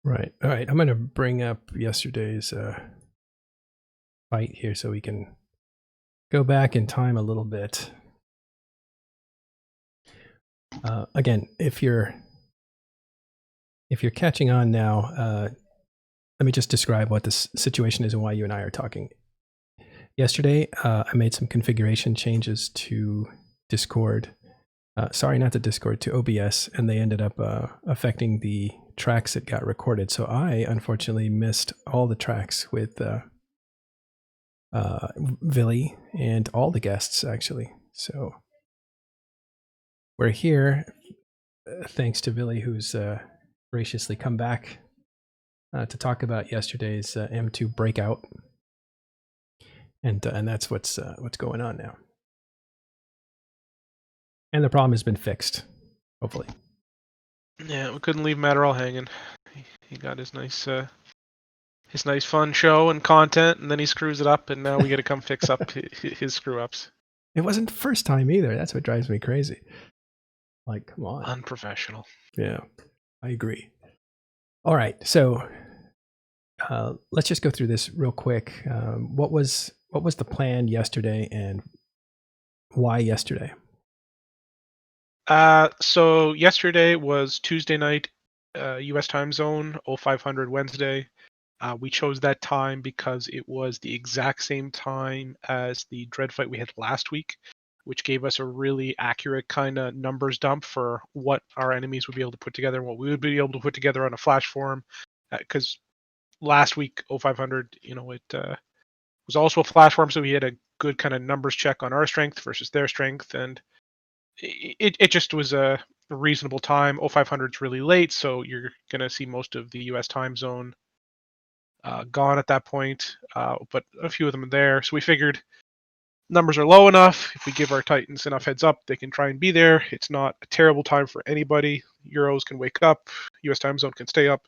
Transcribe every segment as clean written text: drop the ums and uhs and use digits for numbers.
Right. All right. I'm going to bring up yesterday's fight here so we can go back in time a little bit. Again, if you're catching on now, let me just describe what this situation is and why you and I are talking. Yesterday, I made some configuration changes to Discord. Sorry, not to Discord, to OBS, and they ended up affecting the tracks that got recorded. So I, unfortunately, missed all the tracks with Vily and all the guests, actually. So we're here thanks to Vily, who's graciously come back to talk about yesterday's M2 Breakout. And that's what's going on now. And the problem has been fixed, hopefully. Yeah, we couldn't leave Matterall hanging. He got his nice fun show and content, and then he screws it up, and now we got to come fix up his screw ups. It wasn't the first time either. That's what drives me crazy. Like, come on. Unprofessional. Yeah, I agree. All right, so let's just go through this real quick. What was the plan yesterday, and why yesterday? So yesterday was Tuesday night, U.S. time zone, 0500 Wednesday. We chose that time because it was the exact same time as the dread fight we had last week, which gave us a really accurate kind of numbers dump for what our enemies would be able to put together and what we would be able to put together on a flash form. Because last week, 0500, it was also a flash form, so we had a good kind of numbers check on our strength versus their strength, and it just was a reasonable time. 0500 is really late, so you're going to see most of the US time zone gone at that point, but a few of them are there. So we figured numbers are low enough. If we give our Titans enough heads up, they can try and be there. It's not a terrible time for anybody. Euros can wake up. US time zone can stay up.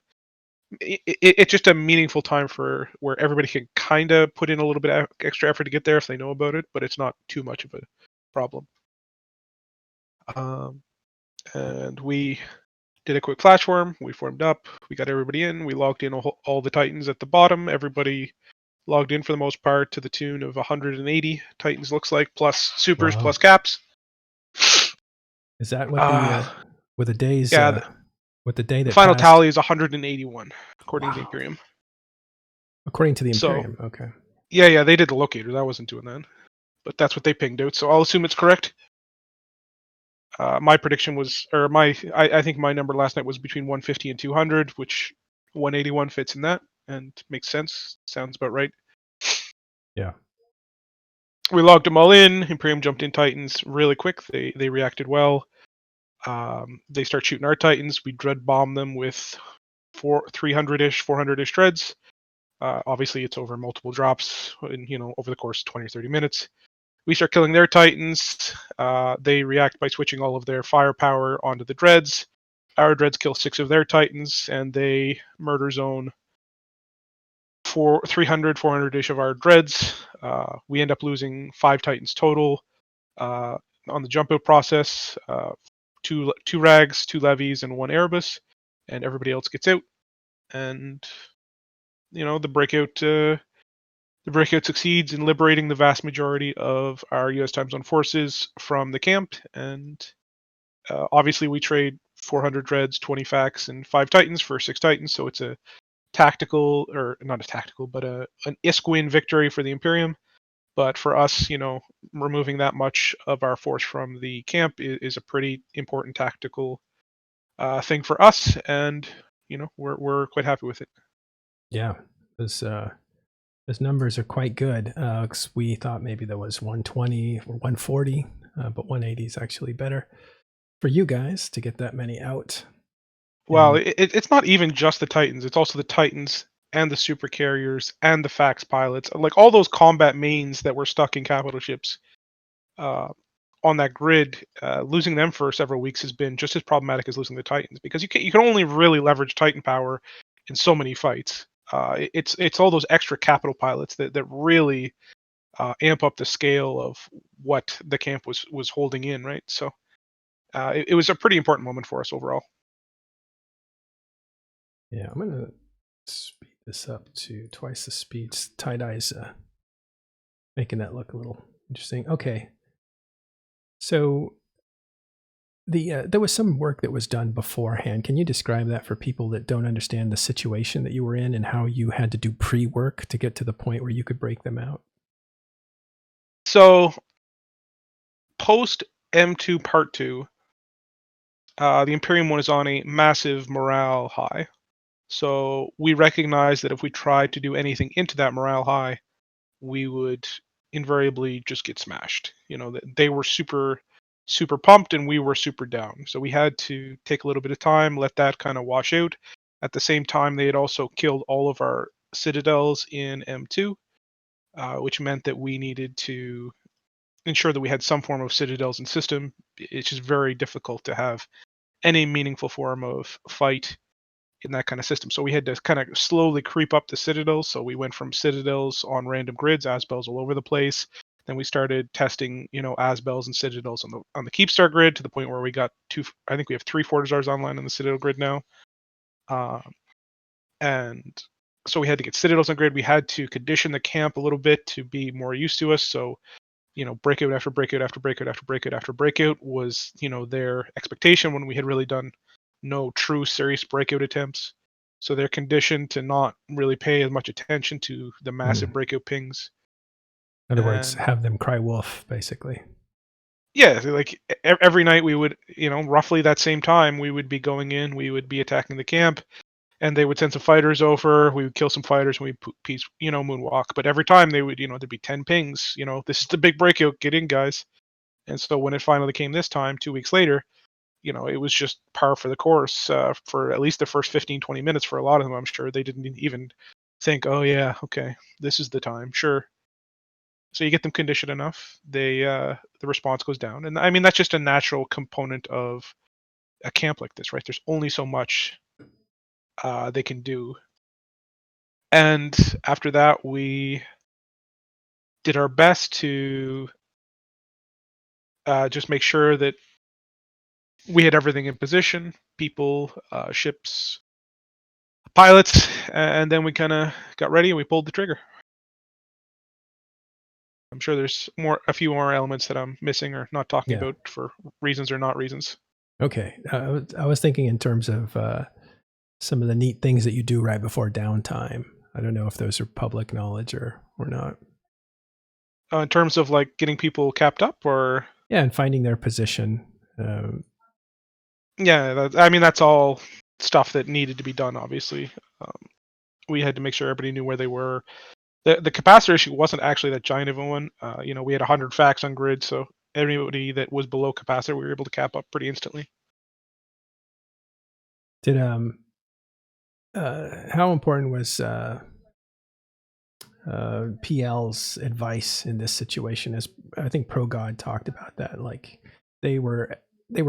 It's just a meaningful time for where everybody can kind of put in a little bit of extra effort to get there if they know about it, but it's not too much of a problem. And we did a quick flash form. We formed up. We got everybody in. We logged in all the Titans at the bottom. Everybody logged in for the most part to the tune of 180 Titans, looks like, plus supers, plus caps. Is that what the with the days? Yeah, with the day that the final passed? tally is 181 according to the Imperium. According to the Imperium, so, okay. Yeah, they did the locator. That wasn't doing that, but that's what they pinged out. So I'll assume it's correct. My prediction was, or I think my number last night was between 150 and 200, which 181 fits in that and makes sense. Sounds about right. Yeah. We logged them all in. Imperium jumped in Titans really quick. They reacted well. They start shooting our Titans. We dread bomb them with 300-ish, 400-ish dreads. Obviously, it's over multiple drops, and over the course of 20 or 30 minutes. We start killing their Titans. They react by switching all of their firepower onto the dreads. Our dreads kill 6 of their Titans, and they murder zone 300, 400-ish of our dreads. We end up losing 5 Titans total on the jump out process. 2 rags, 2 levies, and 1 Erebus, and everybody else gets out. And the breakout succeeds in liberating the vast majority of our U.S. time zone forces from the camp. And obviously, we trade 400 dreads, 20 facts, and 5 Titans for 6 Titans. So it's a tactical, or not a tactical, but an ISK-win victory for the Imperium. But for us, removing that much of our force from the camp is a pretty important tactical thing for us, and we're quite happy with it. Yeah, those numbers are quite good. 'Cause we thought maybe there was 120 or 140, but 180 is actually better for you guys to get that many out. Well, it's not even just the Titans. It's also the Titans and the super carriers and the fax pilots. Like all those combat mains that were stuck in capital ships on that grid, losing them for several weeks has been just as problematic as losing the Titans, because you can only really leverage Titan power in so many fights. It's all those extra capital pilots that really amp up the scale of what the camp was holding in, right? So it was a pretty important moment for us overall. Yeah, I'm gonna speed this up to twice the speed. Tie-dye's making that look a little interesting. Okay, so there was some work that was done beforehand. Can you describe that for people that don't understand the situation that you were in and how you had to do pre-work to get to the point where you could break them out? So post M2 Part 2, the Imperium one is on a massive morale high. So we recognized that if we tried to do anything into that morale high, we would invariably just get smashed. They were super pumped and we were super down. So we had to take a little bit of time, let that kind of wash out. At the same time, they had also killed all of our citadels in M2, which meant that we needed to ensure that we had some form of citadels in system. It's just very difficult to have any meaningful form of fight in that kind of system. So we had to kind of slowly creep up the citadels. So we went from citadels on random grids, asbels all over the place. Then we started testing, asbels and citadels on the Keepstar grid to the point where we got two. I think we have 3 Fortizars online on the Citadel grid now, and so we had to get citadels on grid. We had to condition the camp a little bit to be more used to us. So breakout after breakout after breakout after breakout after breakout was, their expectation when we had really done no true serious breakout attempts. So they're conditioned to not really pay as much attention to the massive breakout pings. In other words, And have them cry wolf, basically. yeah, like every night we would, roughly that same time, we would be going in, we would be attacking the camp, and they would send some fighters over. We would kill some fighters, and we'd moonwalk. But every time they would, there'd be 10 pings. This is the big breakout. Get in, guys. And so when it finally came this time, 2 weeks later, it was just par for the course for at least the first 15, 20 minutes for a lot of them. I'm sure they didn't even think, oh, yeah, okay, this is the time. Sure. So you get them conditioned enough, the response goes down. And I mean, that's just a natural component of a camp like this, right? There's only so much they can do. And after that, we did our best to just make sure that we had everything in position, people, ships, pilots, and then we kind of got ready and we pulled the trigger. I'm sure there's a few more elements that I'm missing or not talking Yeah. about for reasons or not reasons. Okay. I was thinking in terms of some of the neat things that you do right before downtime. I don't know if those are public knowledge or not. In terms of like getting people capped up, or Yeah, and finding their position. yeah, I mean that's all stuff that needed to be done. Obviously, we had to make sure everybody knew where they were. The capacitor issue wasn't actually that giant of a one. We had 100 facts on grid, so anybody that was below capacitor, we were able to cap up pretty instantly. Did how important was PL's advice in this situation? As I think Pro God talked about that, like they were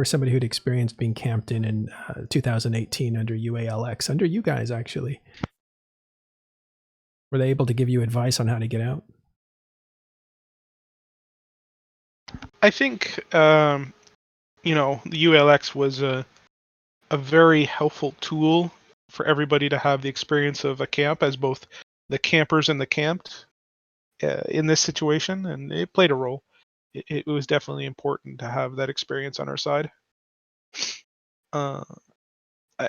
somebody who'd experienced being camped in 2018 under UALX, under you guys actually. Were they able to give you advice on how to get out? I think the ULX was a very helpful tool for everybody to have the experience of a camp as both the campers and the camped in this situation, and it played a role. It was definitely important to have that experience on our side. Uh,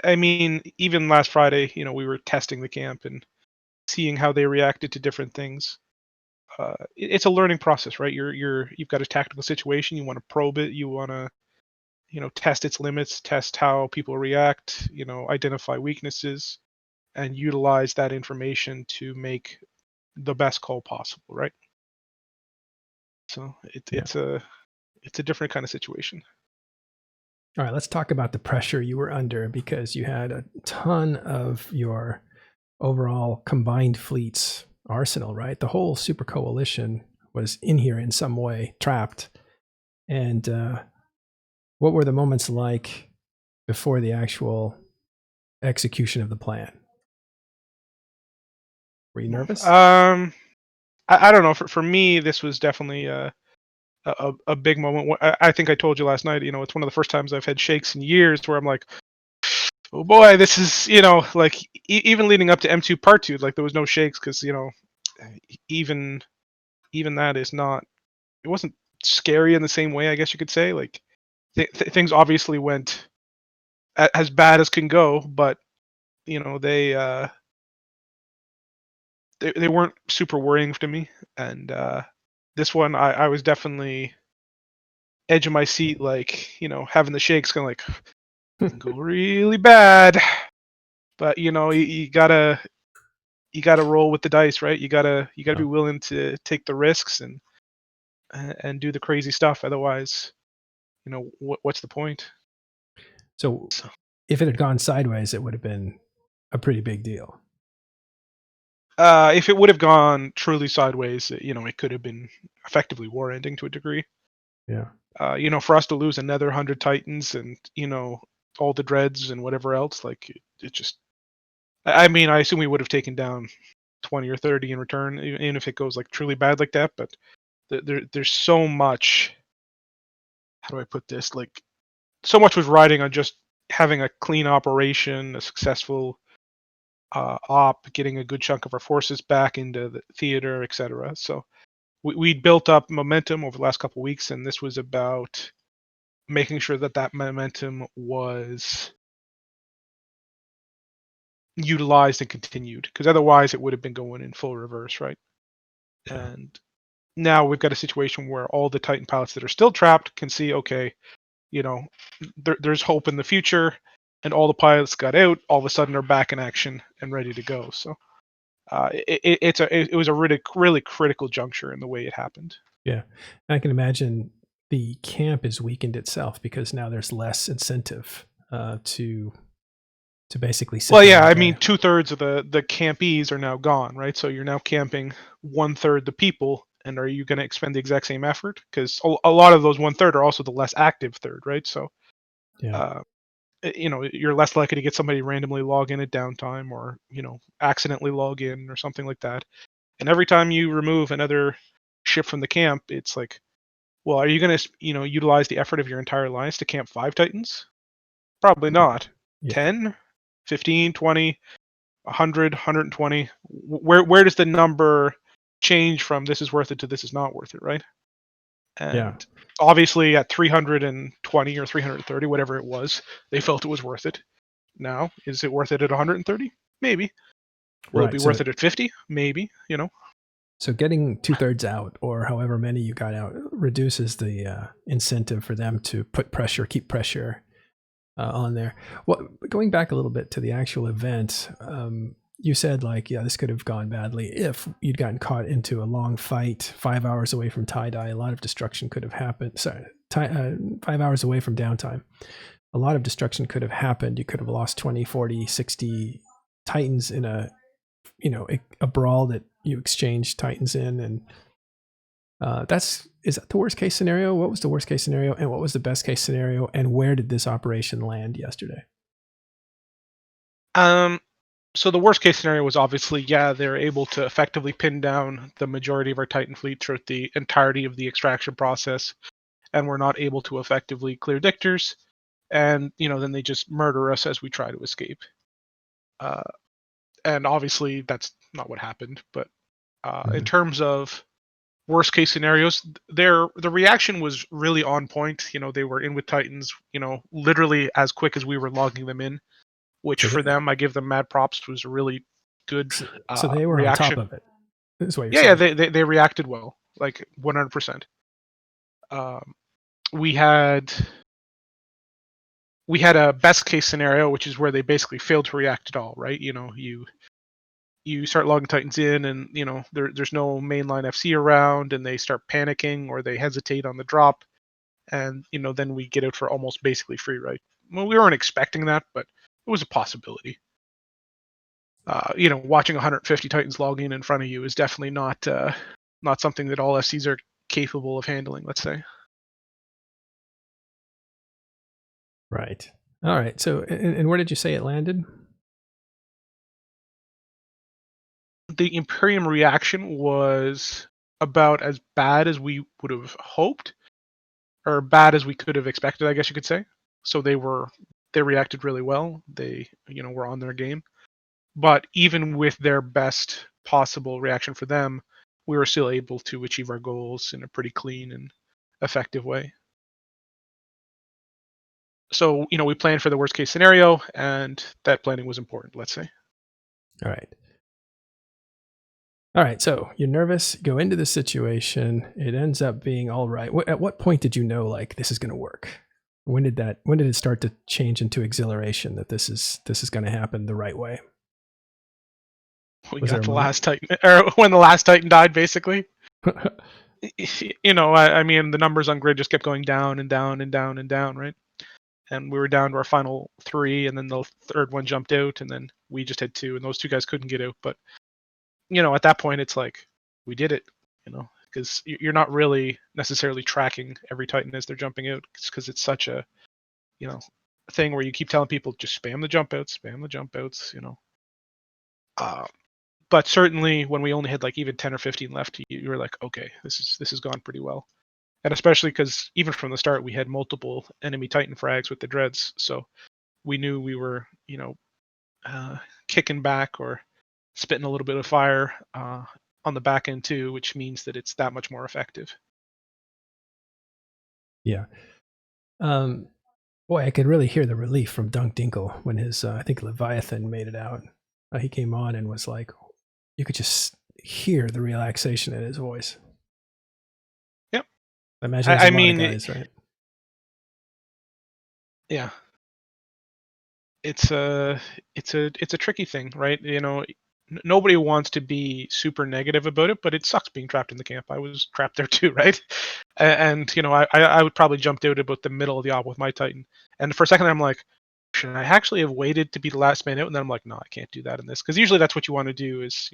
I mean, even last Friday, we were testing the camp and seeing how they reacted to different things. It's a learning process, right? You've got a tactical situation. You want to probe it. You want to test its limits, test how people react, identify weaknesses, and utilize that information to make the best call possible, right? So Yeah. it's a different kind of situation. All right, let's talk about the pressure you were under, because you had a ton of your overall combined fleet's arsenal, right? The whole super coalition was in here in some way, trapped. And what were the moments like before the actual execution of the plan? Were you nervous? I don't know. For me, this was definitely a big moment. I think I told you last night. It's one of the first times I've had shakes in years where I'm like, oh boy, this is like even leading up to M2 Part 2, like there was no shakes because even even that is not. It wasn't scary in the same way, I guess you could say. Like things obviously went as bad as can go, but they they weren't super worrying to me. And this one, I was definitely edge of my seat, like having the shakes, kind of like it can go really bad. But you gotta roll with the dice, right? You gotta be Oh. willing to take the risks and do the crazy stuff. Otherwise, what's the point? So So, if it had gone sideways, it would have been a pretty big deal. if it would have gone truly sideways, it could have been effectively war-ending to a degree. Yeah. For us to lose another 100 Titans and all the dreads and whatever else, like it just. I mean, I assume we would have taken down 20 or 30 in return, even if it goes like truly bad like that. But there's so much. How do I put this? Like so much was riding on just having a clean operation, a successful op, getting a good chunk of our forces back into the theater, etc. So we built up momentum over the last couple of weeks, and this was about making sure that that momentum was utilized and continued, because otherwise it would have been going in full reverse, right? Yeah. And now we've got a situation where all the Titan pilots that are still trapped can see, okay, you know, there's hope in the future, and all the pilots got out, all of a sudden are back in action and ready to go. So it was a really really critical juncture in the way it happened. Yeah. I can imagine the camp is weakened itself because now there's less incentive to basically sit Well, there yeah, and I mean, die. 2/3 of the campees are now gone, right? So you're now camping 1/3 the people, and are you going to expend the exact same effort? Because a lot of those 1/3 are also the less active third, right? So, Yeah. uh, you're less likely to get somebody randomly log in at downtime, or accidentally log in or something like that. And every time you remove another ship from the camp, it's like, well, are you going to utilize the effort of your entire alliance to camp 5 Titans? Probably not. Yeah. 10, 15, 20. 100, 120. Where does the number change from this is worth it to this is not worth it, right? Yeah. And obviously at 320 or 330, whatever it was, they felt it was worth it. Now, is it worth it at 130? Maybe. Will it Right. be So worth it at 50? Maybe. so getting 2/3 out, or however many you got out, reduces the incentive for them to put pressure, keep pressure on there. Well, going back a little bit to the actual event, you said like, yeah, this could have gone badly if you'd gotten caught into a long fight 5 hours away from tie-dye. A lot of destruction could have happened. Sorry, 5 hours away from downtime. A lot of destruction could have happened. You could have lost 20, 40, 60 Titans in a brawl that you exchanged Titans in, and is that the worst case scenario? What was the worst case scenario, and what was the best case scenario, and where did this operation land yesterday? Um. So the worst case scenario was obviously, yeah, they're able to effectively pin down the majority of our Titan fleet throughout the entirety of the extraction process, and we're not able to effectively clear dictors, and then they just murder us as we try to escape. Uh, and obviously that's not what happened. But in Mhm. terms of worst case scenarios, the reaction was really on point. They were in with Titans, literally as quick as we were logging them in, which So for they, them, I give them mad props. Was a really good so they were on top reaction. of it. Is what you're Yeah, yeah, saying. they reacted well, like 100%. Um, we had we had a best case scenario, which is where they basically failed to react at all, right? You start logging Titans in, and there's no mainline FC around, and they start panicking or they hesitate on the drop, and then we get out for almost basically free, right? Well, we weren't expecting that, but it was a possibility. Watching 150 Titans logging in front of you is definitely not something that all FCs are capable of handling. Let's say. Right. All right. So, and where did you say it landed? The Imperium reaction was about as bad as we would have hoped, or bad as we could have expected, I guess you could say. So they were they reacted really well. They were on their game. But even with their best possible reaction for them, we were still able to achieve our goals in a pretty clean and effective way. So, we planned for the worst case scenario, and that planning was important, let's say. All right. All right. So you're nervous, go into the situation. It ends up being all right. At what point did you know, like, this is going to work? When did it start to change into exhilaration that this is going to happen the right way? We Was got there a the moment? last Titan, or when the last Titan died, basically. I mean, the numbers on grid just kept going down and down and down and down, right? And we were down to our final 3, and then the third one jumped out, and then we just had 2, and those 2 guys couldn't get out. But at that point, it's like we did it, because you're not really necessarily tracking every Titan as they're jumping out, because it's such a thing where you keep telling people just spam the jump outs, but certainly when we only had like even 10 or 15 left, you were like, okay, this has gone pretty well. And especially because even from the start, we had multiple enemy Titan frags with the dreads, so we knew we were, kicking back or spitting a little bit of fire on the back end too, which means that it's that much more effective. Yeah. Boy, I could really hear the relief from Dunk Dinkle when his, I think Leviathan made it out. He came on and was like, you could just hear the relaxation in his voice. Yep. I imagine there's a lot of guys, right? Yeah. It's a tricky thing, right? Nobody wants to be super negative about it, but it sucks being trapped in the camp. I was trapped there too, right? And I would probably jumped out about the middle of the op with my Titan, and for a second I'm like, should I actually have waited to be the last man out? And then I'm like, no, I can't do that in this, because usually that's what you want to do is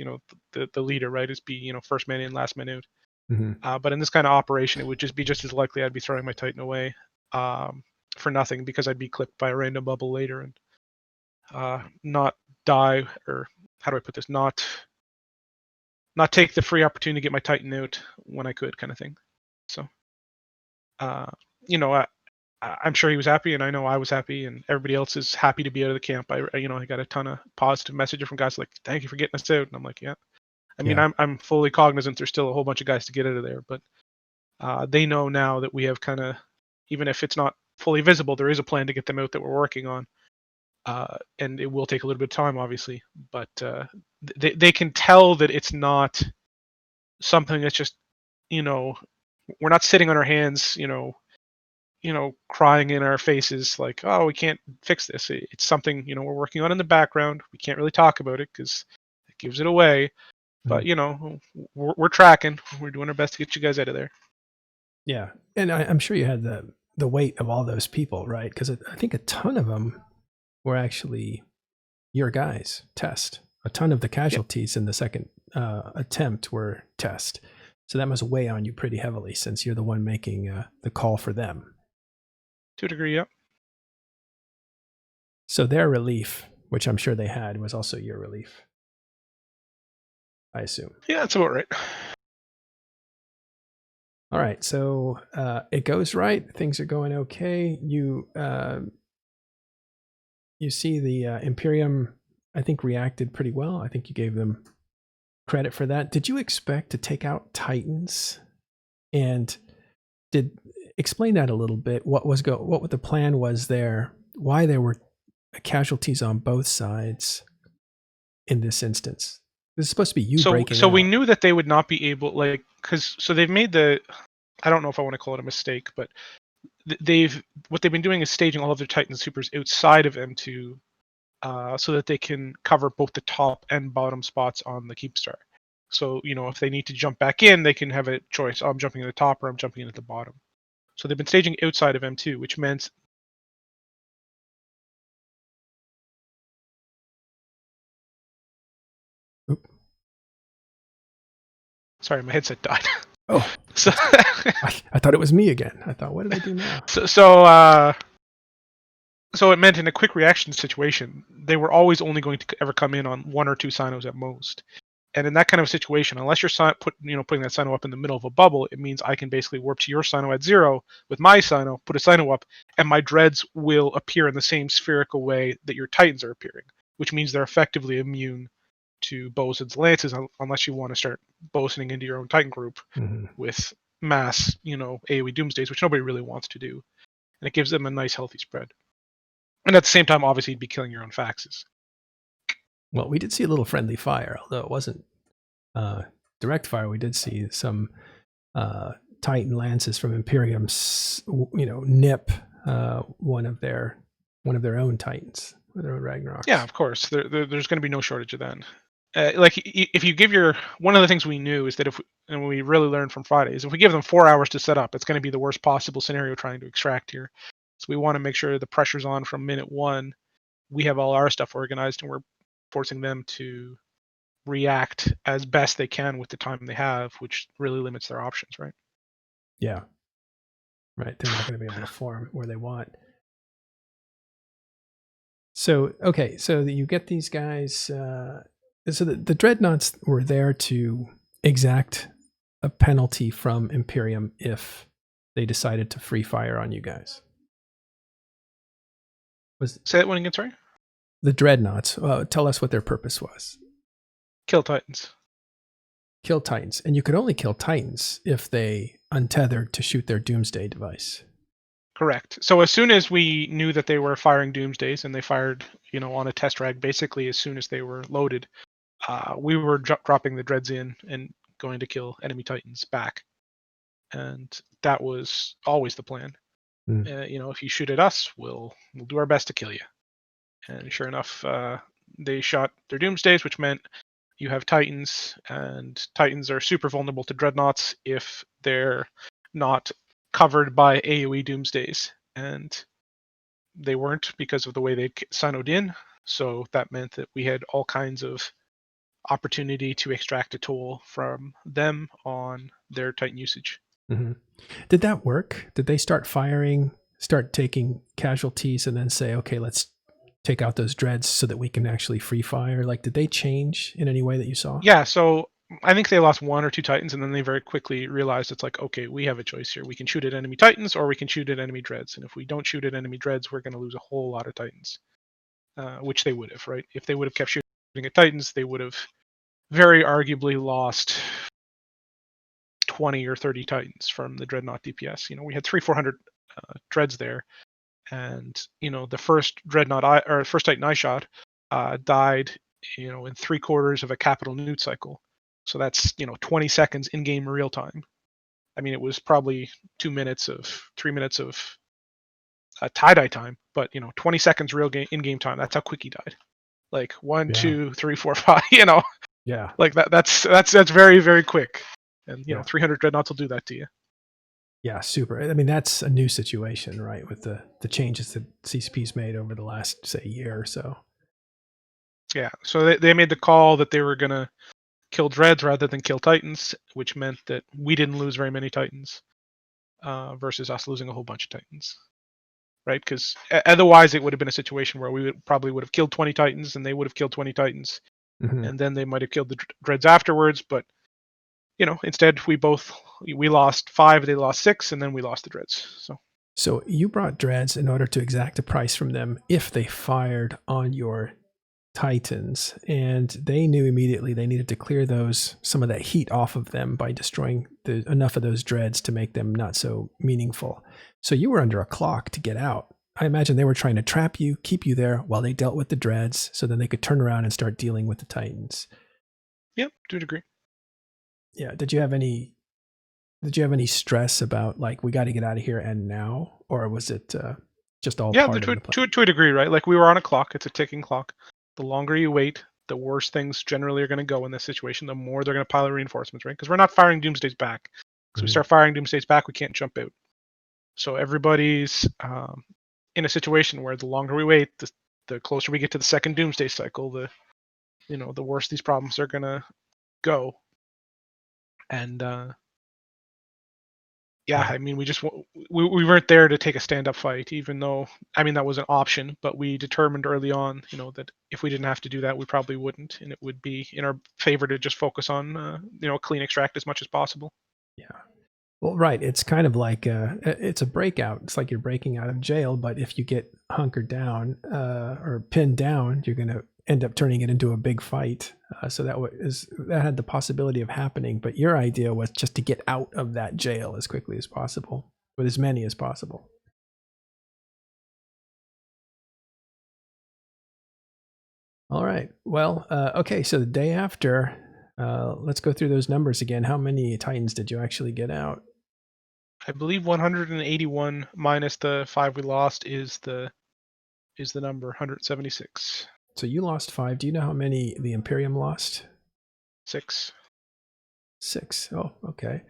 the leader, right? Is be first man in, last man out. Mm-hmm. But in this kind of operation, it would just be just as likely I'd be throwing my Titan away for nothing, because I'd be clipped by a random bubble later and not die, or how do I put this? Not take the free opportunity to get my Titan out when I could, kind of thing. So, uh, I'm sure he was happy, and I know I was happy, and everybody else is happy to be out of the camp. I got a ton of positive messages from guys like, "Thank you for getting us out," and I'm like, "Yeah." I mean, Yeah. I'm fully cognizant there's still a whole bunch of guys to get out of there, but they know now that we have kind of, even if it's not fully visible, there is a plan to get them out that we're working on. And it will take a little bit of time, obviously, but they can tell that it's not something that's just, we're not sitting on our hands, crying in our faces like, oh, we can't fix this. It's something, we're working on in the background. We can't really talk about it because it gives it away. But we're tracking. We're doing our best to get you guys out of there. Yeah, and I'm sure you had the weight of all those people, right? Because I think a ton of them were actually your guys. Test. A ton of the casualties in the second attempt were Test. So that must weigh on you pretty heavily, since you're the one making the call for them. To a degree, yeah. So their relief, which I'm sure they had, was also your relief, I assume. Yeah, that's about right. All right, so it goes right. Things are going okay. You see the Imperium, I think, reacted pretty well. I think you gave them credit for that. Did you expect to take out Titans? And explain that a little bit. What the plan was there? Why there were casualties on both sides in this instance? This is supposed to be you breaking So out. we knew that they would not be able, like, because they've made I don't know if I want to call it a mistake, but what they've been doing is staging all of their Titan supers outside of M2, so that they can cover both the top and bottom spots on the Keepstar. So if they need to jump back in, they can have a choice. Oh, I'm jumping in the top, or I'm jumping in at the bottom. So they've been staging outside of M2, which meant. Oop. Sorry, my headset died. Oh, so I thought it was me again. I thought, what did I do now? So it meant in a quick reaction situation, they were always only going to ever come in on 1 or 2 Sinos at most. And in that kind of situation, unless you're putting that Sino up in the middle of a bubble, it means I can basically warp to your Sino at 0 with my Sino, put a Sino up, and my dreads will appear in the same spherical way that your Titans are appearing, which means they're effectively immune to Bosun's lances unless you want to start Bosuning into your own Titan group with mass, AoE Doomsdays, which nobody really wants to do. And it gives them a nice healthy spread. And at the same time, obviously, you'd be killing your own faxes. Well, we did see a little friendly fire, although it wasn't direct fire. We did see some Titan lances from Imperium's, nip one of their own Titans, their own Ragnaroks. Yeah, of course. There's going to be no shortage of that. If you give one of the things we knew is that and we really learned from Friday is if we give them 4 hours to set up, it's going to be the worst possible scenario trying to extract here. So we want to make sure the pressure's on from minute 1. We have all our stuff organized, and we're forcing them to react as best they can with the time they have, which really limits their options, right? Yeah. Right. They're not going to be able to form where they want. So, okay. So you get these guys. So the Dreadnoughts were there to exact a penalty from Imperium if they decided to free fire on you guys. Say that one again, sorry? The Dreadnoughts. Tell us what their purpose was. Kill Titans. Kill Titans. And you could only kill Titans if they untethered to shoot their Doomsday device. Correct. So as soon as we knew that they were firing Doomsdays, and they fired, on a test rag basically as soon as they were loaded, we were dropping the dreads in and going to kill enemy Titans back. And that was always the plan. If you shoot at us, we'll do our best to kill you. And sure enough, they shot their Doomsdays, which meant you have Titans, and Titans are super vulnerable to Dreadnoughts if they're not covered by AoE Doomsdays. And they weren't because of the way they sinoed in. So that meant that we had all kinds of opportunity to extract a toll from them on their Titan usage. Mm-hmm. Did that work? Did they start taking casualties, and then say, okay, let's take out those dreads so that we can actually free fire? Like, did they change in any way that you saw? Yeah, so I think they lost 1 or 2 Titans, and then they very quickly realized it's like, okay, we have a choice here. We can shoot at enemy Titans, or we can shoot at enemy dreads. And if we don't shoot at enemy dreads, we're going to lose a whole lot of Titans, which they would have, right? If they would have kept shooting at Titans, they would have very arguably lost 20 or 30 Titans from the Dreadnought DPS. We had 300-400 dreads there, and the first first Titan I shot died, in 3/4 of a capital Newt cycle. So that's 20 seconds in game real time. I mean, it was probably 3 minutes of tie-dye time, but 20 seconds real game in game time. That's how quick he died. Like 1, 2, 3, 4, 5. Yeah. Like that's very, very quick. And 300 dreadnoughts will do that to you. Yeah, super. I mean, that's a new situation, right? With the changes that CCP's made over the last, say, year or so. Yeah. So they made the call that they were gonna kill dreads rather than kill Titans, which meant that we didn't lose very many Titans, versus us losing a whole bunch of Titans, right? Because otherwise it would have been a situation where we probably would have killed 20 Titans, and they would have killed 20 Titans, and then they might have killed the dreads afterwards. But instead we lost 5, they lost 6, and then we lost the dreads. So you brought dreads in order to exact a price from them if they fired on your Titans, and they knew immediately they needed to clear some of that heat off of them by destroying enough of those dreads to make them not so meaningful. So you were under a clock to get out. I imagine they were trying to trap you, keep you there while they dealt with the dreads, so then they could turn around and start dealing with the Titans. Yep, to a degree. Yeah. Did you have any stress about, like, we got to get out of here and now, or was it just all part of the plan? To a degree, right? Like, we were on a clock. It's a ticking clock. The longer you wait, the worse things generally are going to go in this situation. The more they're going to pile reinforcements, right? Because we're not firing Doomsdays back. Because we start firing Doomsdays back, we can't jump out. So everybody's in a situation where the longer we wait, the closer we get to the second Doomsday cycle, the worse these problems are going to go. And Yeah, I mean, we weren't there to take a stand-up fight, even though, I mean, that was an option, but we determined early on, that if we didn't have to do that, we probably wouldn't, and it would be in our favor to just focus on, clean extract as much as possible. Yeah. Well, right. It's kind of like it's a breakout. It's like you're breaking out of jail, but if you get hunkered down or pinned down, you're going to end up turning it into a big fight. So that had the possibility of happening. But your idea was just to get out of that jail as quickly as possible, with as many as possible. All right. Well, okay. So the day after, let's go through those numbers again. How many Titans did you actually get out? I believe 181 minus the 5 we lost is the number 176. So you lost 5. Do you know how many the Imperium lost? 6. 6. Oh, okay.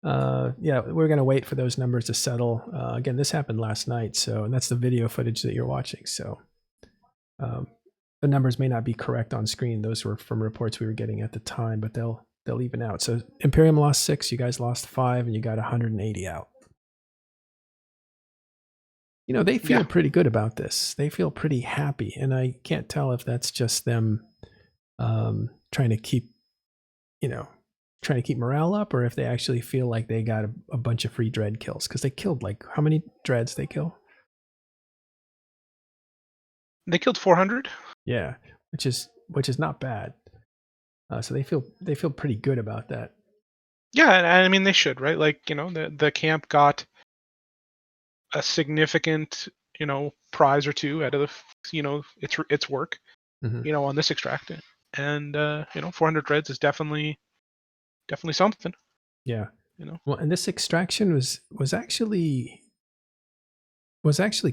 Yeah, we're going to wait for those numbers to settle. Again, this happened last night, and that's the video footage that you're watching. So the numbers may not be correct on screen. Those were from reports we were getting at the time, but they'll even out. So Imperium lost 6, you guys lost 5, and you got 180 out. They feel pretty good about this. They feel pretty happy, and I can't tell if that's just them trying to keep morale up, or if they actually feel like they got a bunch of free dread kills, because they killed, like, how many dreads they kill? They killed 400. Yeah, which is not bad. So they feel pretty good about that. Yeah, and I mean, they should, right? Like, the camp got a significant, prize or two out of its work, on this extract, and 400 dreads is definitely something. Yeah. Well, and this extraction was actually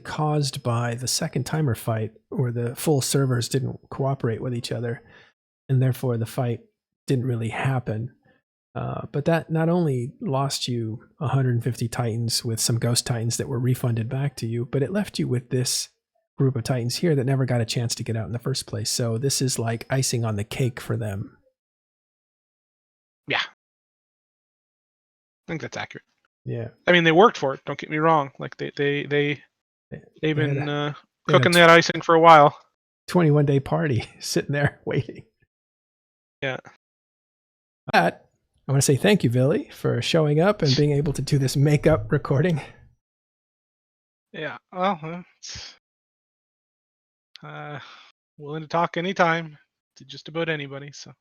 caused by the second timer fight, where the full servers didn't cooperate with each other, and therefore the fight didn't really happen. But that not only lost you 150 Titans with some Ghost Titans that were refunded back to you, but it left you with this group of Titans here that never got a chance to get out in the first place. So this is like icing on the cake for them. Yeah. I think that's accurate. Yeah. I mean, they worked for it. Don't get me wrong. Like they've been cooking that icing for a while. 21-day party sitting there waiting. Yeah. But I want to say thank you, Vily, for showing up and being able to do this makeup recording. Yeah. Well, willing to talk anytime to just about anybody. So.